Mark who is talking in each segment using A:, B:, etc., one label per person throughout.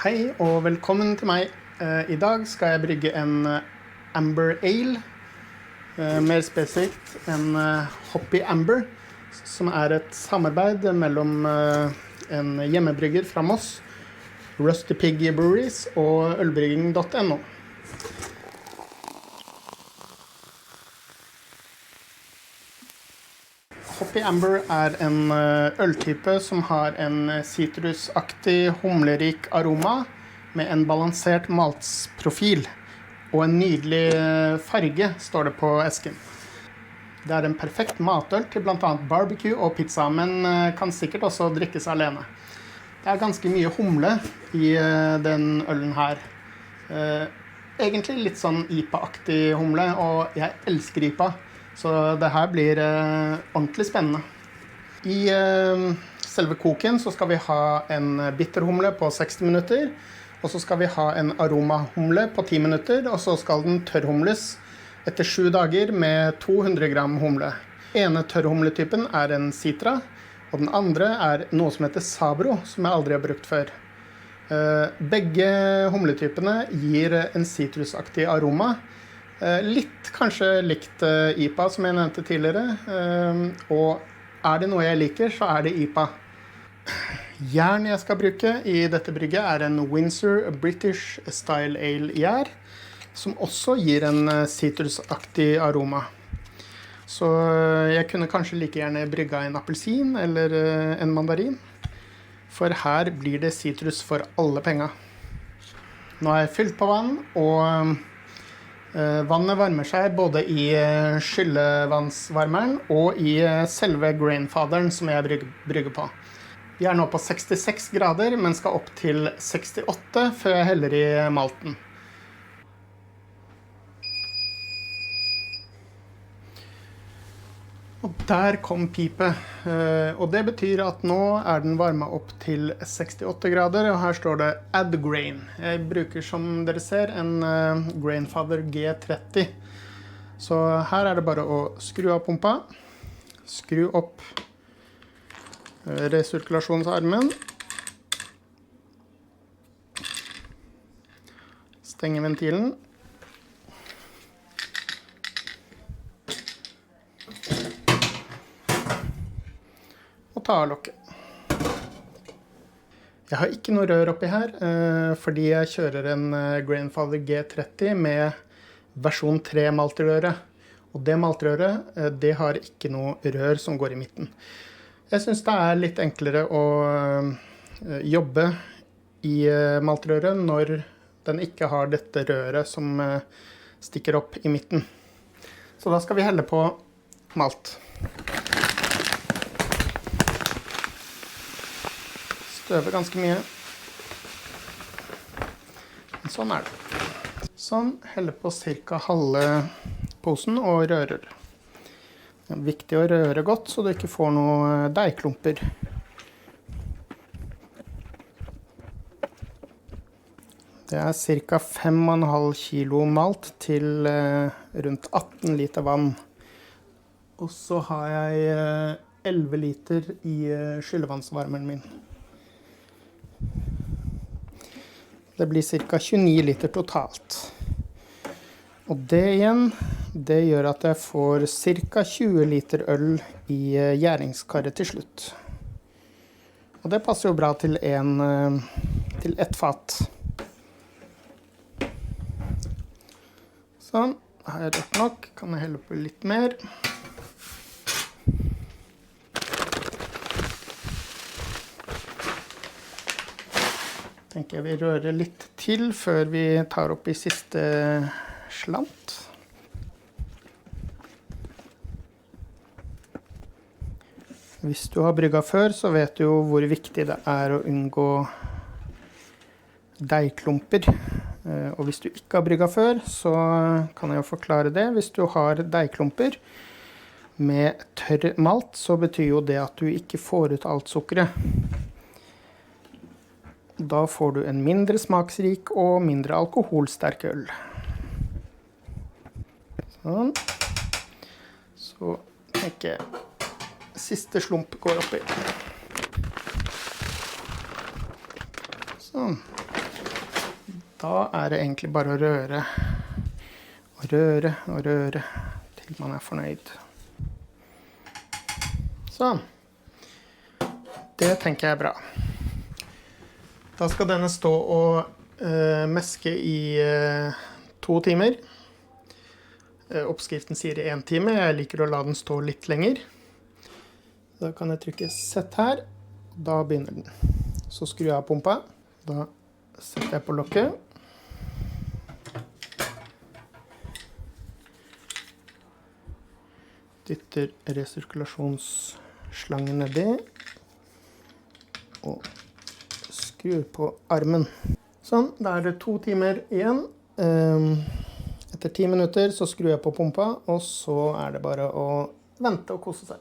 A: Hei og velkommen til meg. I dag skal jeg brygge en Amber Ale, mer spesifikt en Hoppy Amber, som er et samarbeid mellom en hjemmebrygger fra Moss, Rusty Pig Breweries og ølbrygging.no. Hoppy Amber er en øltype som har en citrusaktig, humlerik aroma med en balansert maltsprofil og en nydelig farge, står det på esken. Det er en perfekt matøl til blant annet barbecue og pizza, men kan sikkert også drikkes alene. Det er ganske mye humle i den ølen her. Egentlig litt sånn IPA-aktig humle, og jeg elsker IPA. Så det her blir ordentlig spennende. I selve koken så skal vi ha en bitterhumle på 60 minutter, og så skal vi ha en aromahumle på 10 minutter, og så skal den tørrhumles etter 7 dager med 200 gram humle. Ene tørrhumletypen er en Citra, og den andre er noe som heter Sabro, som jeg aldri har brukt før. Begge humletypene gir en citrusaktig aroma, litt kanskje likt IPA som jeg nevnte tidligere, og er det noe jeg liker, så er det IPA. Jern jeg skal bruke i dette brygget er en Windsor British Style Ale jær, som også gir en citrusaktig aroma. Så jeg kunne kanskje like gjerne brygget en appelsin eller en mandarin, for her blir det citrus for alle penger. Nå har jeg fylt på vann, og vannet varmer seg både i skyllevannsvarmeren og i selve grainfaderen som jeg brygger på. Vi er nå på 66 grader, men skal opp til 68 før jeg heller i malten. Og der kom pipet, og det betyr at nå er den varmet opp til 68 grader, og her står det Add Grain. Jeg bruker, som dere ser, en Grainfather G30. Så her er det bare å skru av pumpa, skru opp resirkulasjonsarmen, stenge ventilen, ta av lokket. Jeg har ikke noe rør oppi her, fordi jeg kjører en Grainfather G30 med versjon 3 maltrøret. Og det maltrøret, det har ikke noe rør som går i midten. Jeg synes det er litt enklere å jobbe i maltrøret når den ikke har dette røret som stikker opp i midten. Så da skal vi helle på malt. Støver ganske mye. Sånn er det. Sånn, heller på cirka halve posen og rører. Det er viktig å røre godt så du ikke får noen deigklumper. Det er cirka 5,5 kilo malt til rundt 18 liter vann. Og så har jeg 11 liter i skyllevannsvarmeren min. Det blir cirka 29 liter totalt. Og det igjen, det gjør at jeg får cirka 20 liter øl i gjæringskaret til slutt. Og det passer jo bra til ett fat. Sånn, har jeg rett nok, kan jeg helle på litt mer. Tenker jeg vi rører litt til før vi tar opp i siste slant. Hvis du har brygget før, så vet du jo hvor viktig det er å unngå deigklumper. Og hvis du ikke har brygget før, så kan jeg jo forklare det. Hvis du har deigklumper med tørr malt, så betyr jo det at du ikke får ut alt sukkeret. Da får du en mindre smaksrik og mindre alkoholsterk øl. Sånn. Så tenker jeg siste slump går oppi. Sånn. Da det egentlig bare å røre og røre og røre til man fornøyd. Sånn. Det tenker jeg bra. Da skal denne stå og meske i 2 timer. Oppskriften sier 1 time. Jeg liker å la den stå litt lenger. Da kan jeg trykke sett her. Da begynner den. Så skrur jeg av pumpa. Da setter jeg på lokket. Dytter resirkulasjonsslangen nedi. Og skrur på armen. Sånn, da det 2 timer igjen. Etter 10 minutter så skrur jeg på pumpa, og så det bare å vente og kose seg.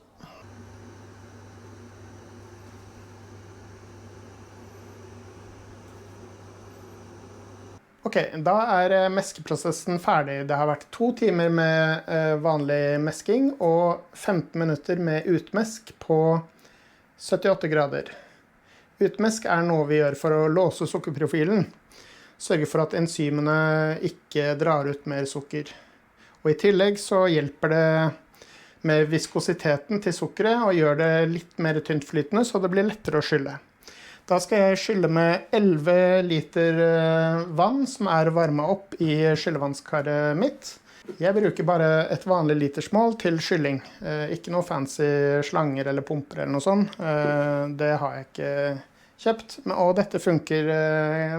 A: Ok, da meskeprosessen ferdig. Det har vært 2 timer med vanlig mesking og 15 minutter med utmesk på 78 grader. Utmesk noe vi gjør for å låse sukkerprofilen. Sørge for at enzymene ikke drar ut mer sukker. Og i tillegg så hjelper det med viskositeten til sukkeret og gjør det litt mer tyntflytende, så det blir lettere å skylle. Da skal jeg skylle med 11 liter vann som varmet opp i skyllevannskaret mitt. Jeg bruker bare et vanlig litersmål til skylling. Ikke noe fancy slanger eller pumper eller noe sånt. Det har jeg ikke kjøpt, og dette funker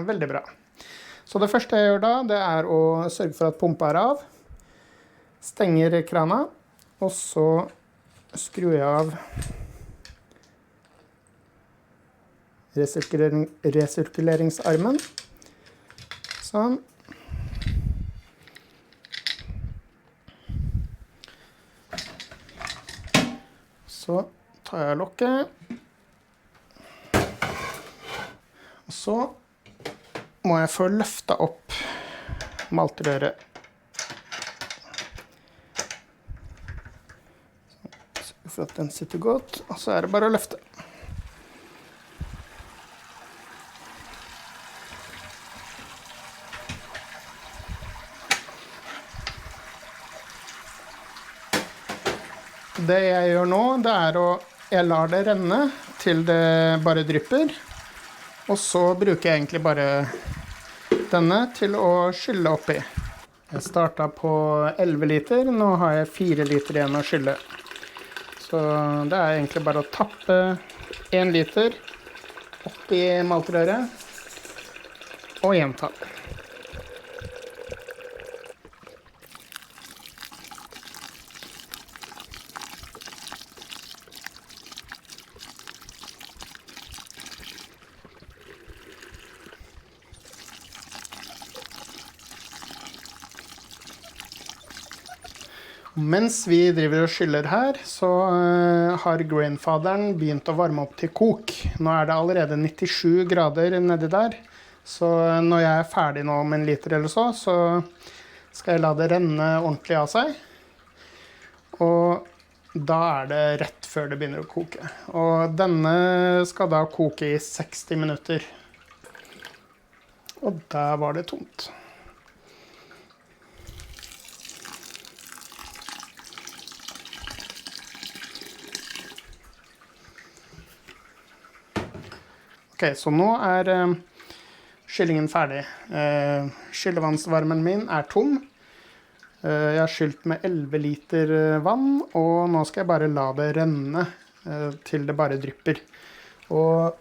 A: veldig bra. Så det første jeg gjør da, det å sørge for at pumpa av. Stenger krana, og så skrur jeg av resirkuleringsarmen. Sånn. Så tar jeg lokket. Og så må jeg få løftet opp maltrøret. Sørg for at den sitter godt, og så det bare å løfte. Det jeg gjør nå, det jeg lar det renne til det bare drypper. Og så bruker jeg egentlig bare denne til å skylle oppi. Jeg startet på 11 liter, nå har jeg 4 liter igjen å skylle. Så det egentlig bare å tappe 1 liter oppi maltrøret og gjenta. Mens vi driver og skyller her, så har grainfaderen begynt å varme opp til kok. Nå det allerede 97 grader nedi der, så når jeg ferdig nå om 1 liter eller så skal jeg la det renne ordentlig av seg. Og da det rett før det begynner å koke. Og denne skal da koke i 60 minutter. Og der var det tomt. Ok, så nå kyllingen ferdig. Skyllevannsvarmen min tom. Jeg har skylt med 11 liter vann, og nå skal jeg bare la det renne til det bare drypper. Og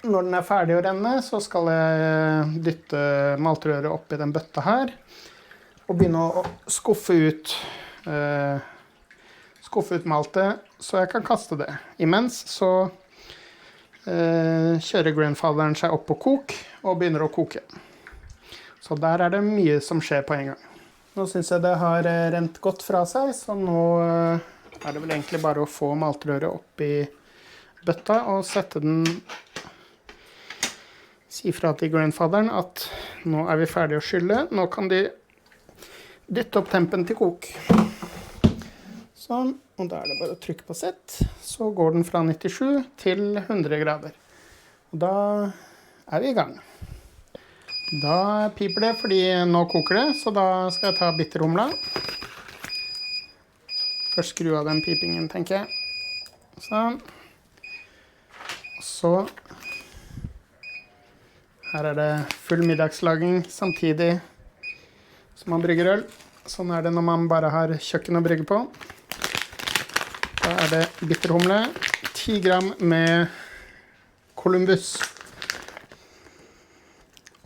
A: når den ferdig å renne, så skal jeg dytte maltrøret opp i den bøtta her, og begynne å skuffe ut maltet, så jeg kan kaste det. Imens så kjører grainfaderen seg opp på kok og begynner å koke. Så der det mye som skjer på en gang. Nå synes jeg det har rent godt fra seg, så nå det vel egentlig bare å få maltrøret opp i bøtta og sette den, si fra til grainfaderen at nå vi ferdig å skylle. Nå kan de dytte opp tempen til kok. Sånn, og da det bare å trykke på sett, så går den fra 97 til 100 grader. Og da vi i gang. Da piper det, fordi nå koker det, så da skal jeg ta bitterhumla. Først skru av den pipingen, tenker jeg. Sånn. Så her er det full middagslaging samtidig som man brygger øl. Sånn er det når man bare har kjøkken å brygge på. Da er det bitterhumle, 10 gram med Columbus.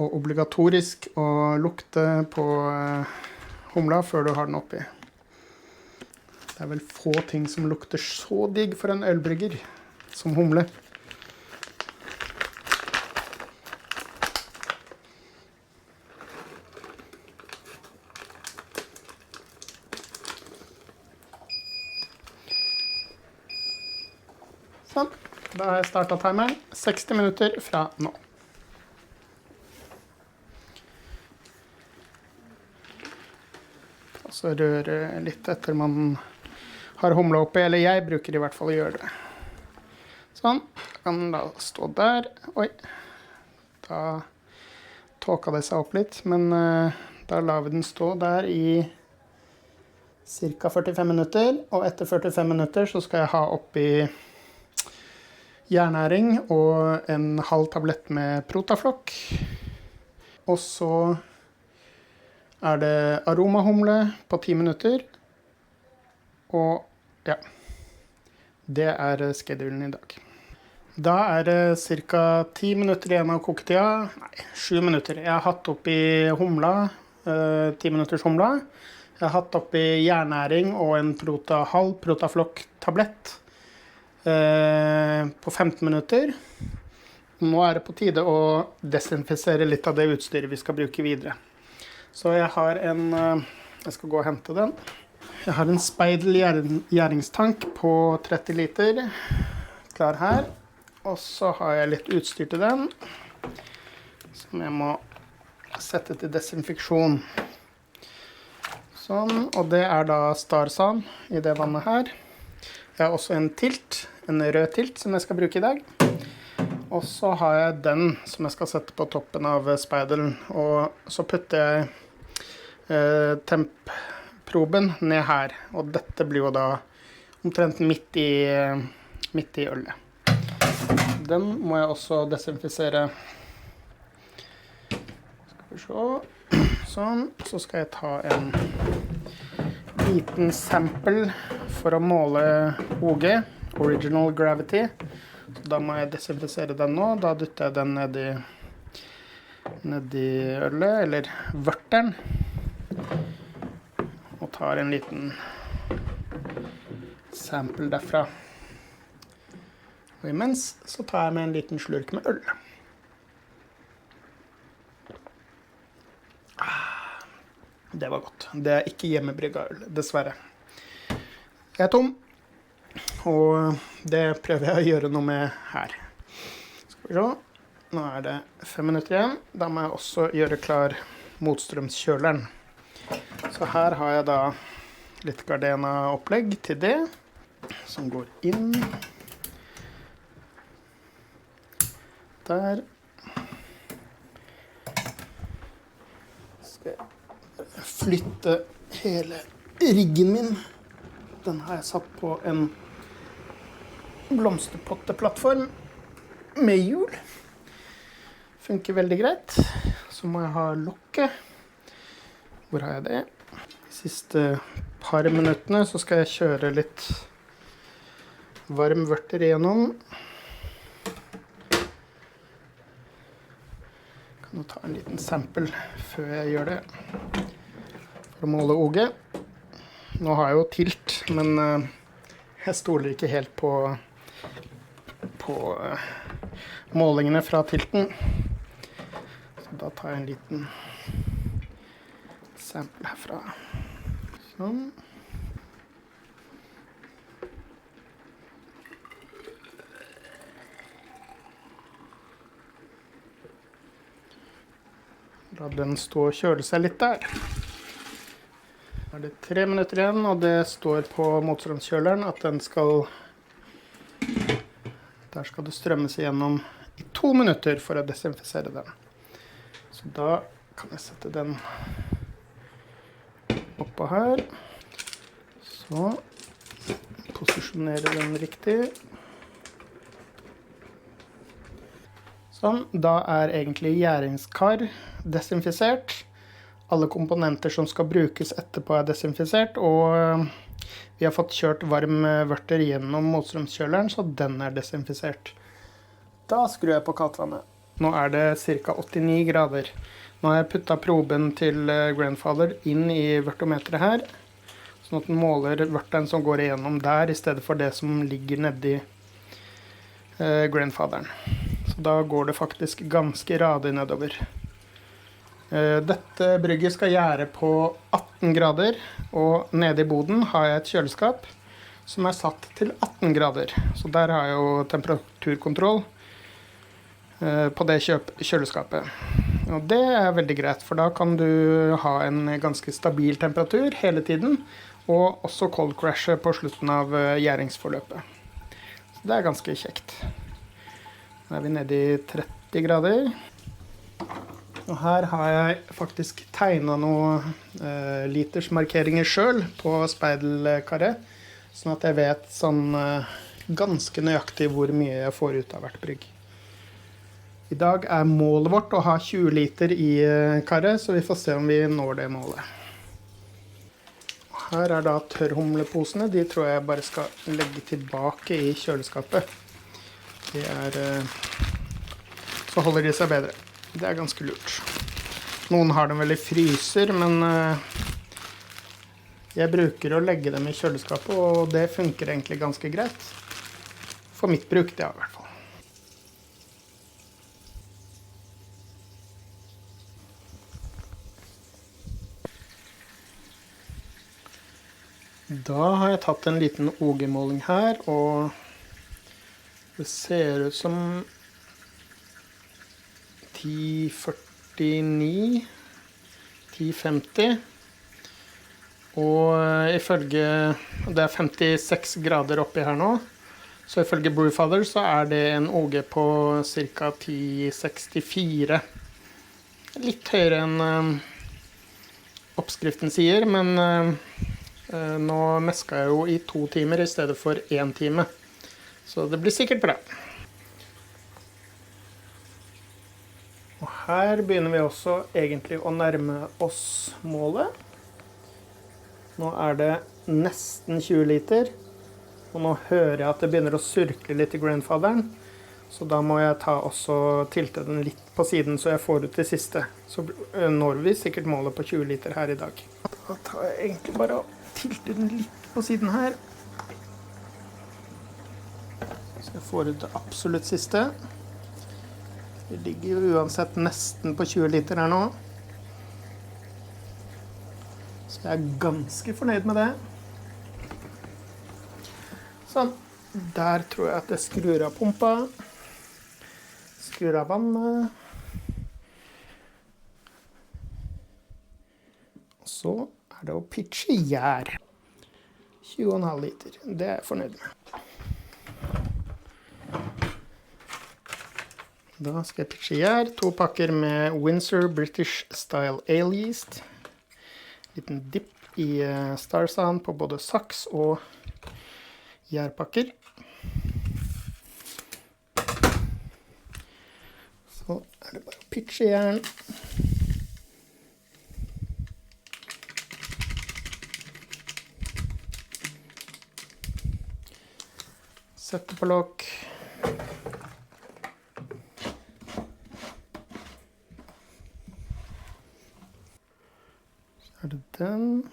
A: Og obligatorisk å lukte på humla før du har den oppi. Det er vel få ting som lukter så digg for en ølbrygger som humle. Sånn, da har jeg startet timeren. 60 minutter fra nå. Og så røre litt etter man har humla oppi, eller jeg bruker i hvert fall å gjøre det. Sånn, kan den da stå der. Oi, da tåka det seg opp litt, men da lar vi den stå der i ca. 45 minutter. Og etter 45 minutter så skal jeg ha oppi jernæring og en halv tablett med protaflokk. Og så er det aromahumle på 10 minutter. Og ja, det er schedulen i dag. Da er det ca. 10 minutter igjen av koketida. Nei, 7 minutter. Jeg har hatt oppi humla, 10 minutters humla. Jeg har hatt oppi jernæring og en halv protaflokk-tablett på 15 minutter. Nå er det på tide å desinfisere litt av det utstyret vi skal bruke videre. Så jeg har jeg skal gå og hente den. Jeg har en Speidel gjæringstank på 30 liter klar her. Og så har jeg litt utstyr til den, som jeg må sette til desinfeksjon. Sånn, og det er da Starsan i det vannet her. Jeg har også en tilt, en rød tilt som jeg skal bruke i dag. Og så har jeg den som jeg skal sette på toppen av Speidelen. Og så putter jeg tempproben ned her. Og dette blir jo da omtrent midt i ølet. Den må jeg også desinfisere. Skal vi se. Sånn. Så skal jeg ta en liten sample for å måle OG, Original Gravity. Så da må jeg desinfisere den nå. Da dytter jeg den ned i ølet, eller vørteren. Og tar en liten sample derfra. Og imens så tar jeg med en liten slurk med øl. Det var godt. Det er ikke hjemmebrygga øl, dessverre. Jeg er tom, og det prøver jeg å gjøre noe med her. Skal vi se. Nå er det 5 minutter igjen. Da må jeg også gjøre klar motstrømskjøleren. Så her har jeg da litt Gardena-opplegg til det, som går inn. Der. Skal jeg flytte hele riggen min. Den har jeg satt på en blomsterpotteplattform med hjul. Funker veldig greit. Så må jeg ha lokket. Hvor har jeg det? De siste par minuttene så skal jeg kjøre litt varm vørter igjennom. Jeg kan ta en liten sample før jeg gjør det. For å måle OG. Nå har jeg jo tilt, men jeg stoler ikke helt på målingene fra tilten. Så da tar jeg en liten sample herfra. Sånn. La den stå og kjøle seg litt der. Nå er det 3 minutter igjen, og det står på motstrømskjøleren at den skal... Der skal det strømmes igjennom i 2 minutter for å desinfisere den. Så da kan jeg sette den oppå her. Så posisjonere den riktig. Sånn, da er egentlig gjæringskar desinfisert. Alle komponenter som skal brukes etterpå er desinfisert, og vi har fått kjørt varm vørter gjennom motstrømskjøleren, så den er desinfisert. Da skrur jeg på kaldtvannet. Nå er det ca. 89 grader. Nå har jeg puttet proben til Grandfather inn i vørtometeret her, sånn at den måler vørteren som går igjennom der, i stedet for det som ligger nedi Grandfatheren. Så da går det faktisk ganske radig nedover. Dette brygget skal gjære på 18 grader, og nede i boden har jeg et kjøleskap som er satt til 18 grader. Så der har jeg jo temperaturkontroll på det kjøleskapet. Og det er veldig greit, for da kan du ha en ganske stabil temperatur hele tiden, og også cold crashe på slutten av gjæringsforløpet. Så det er ganske kjekt. Nå er vi nede i 30 grader. Og her har jeg faktisk tegnet noen litersmarkeringer selv på speidelkaret, sånn at jeg vet sånn ganske nøyaktig hvor mye jeg får ut av hvert brygg. I dag er målet vårt å ha 20 liter i karet, så vi får se om vi når det målet. Her er da tørrhumleposene. De tror jeg bare skal legge tilbake i kjøleskapet. Så holder de seg bedre. Det er ganske lurt. Noen har dem vel i fryser, men jeg bruker å legge dem i kjøleskapet, og det funker egentlig ganske greit. For mitt bruk, det er i hvert fall. Da har jeg tatt en liten OG-måling her, og det ser ut som 10,49, 10,50, og ifølge, det er 56 grader oppi her nå, så ifølge Brewfather så er det en OG på ca. 10,64. Litt høyere enn oppskriften sier, men nå mesket jeg jo i 2 timer i stedet for 1 time, så det blir sikkert bra. Og her begynner vi også egentlig å nærme oss målet. Nå er det nesten 20 liter, og nå hører jeg at det begynner å surkle litt i Grandfatheren, så da må jeg også tilte den litt på siden, så jeg får ut det siste. Så når vi sikkert målet på 20 liter her i dag. Da tar jeg egentlig bare og tilter den litt på siden her. Så jeg får ut det absolutt siste. Vi ligger jo uansett nesten på 20 liter her nå. Så jeg er ganske fornøyd med det. Sånn. Der tror jeg at jeg skrur av pumpa. Skrur av vannet. Og så er det å pitche gjær. 20,5 liter. Det er jeg fornøyd med. Da skal jeg pitche gjær. 2 pakker med Windsor British Style Ale Yeast. Liten dipp i Starsan på både saks og gjærpakker. Så er det bare å pitche gjæren. Sette på lokk. Så er det den.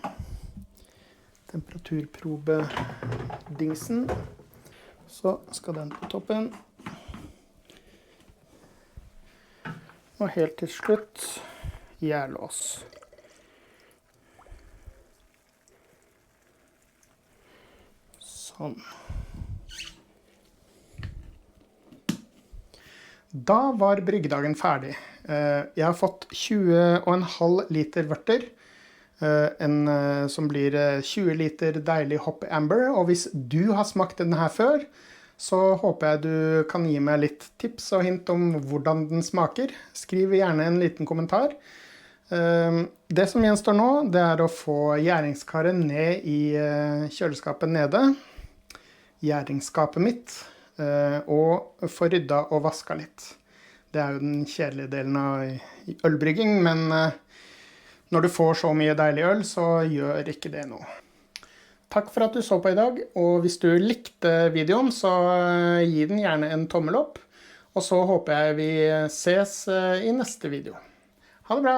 A: Temperaturprobe-dingsen. Så skal den på toppen. Og helt til slutt gjærlås. Sånn. Da var bryggedagen ferdig. Jeg har fått 20,5 liter vørter. Som blir 20 liter deilig Hoppy Amber. Og hvis du har smakt denne her før, så håper jeg du kan gi meg litt tips og hint om hvordan den smaker. Skriv gjerne en liten kommentar. Det som gjenstår nå, det er å få gjæringskaret ned i kjøleskapet nede. Gjæringsskapet mitt. Og få rydda og vaska litt. Det er jo den kjedelige delen av ølbrygging, men når du får så mye deilig øl, så gjør ikke det noe. Takk for at du så på i dag, og hvis du likte videoen, så gi den gjerne en tommel opp. Og så håper jeg vi ses i neste video. Ha det bra!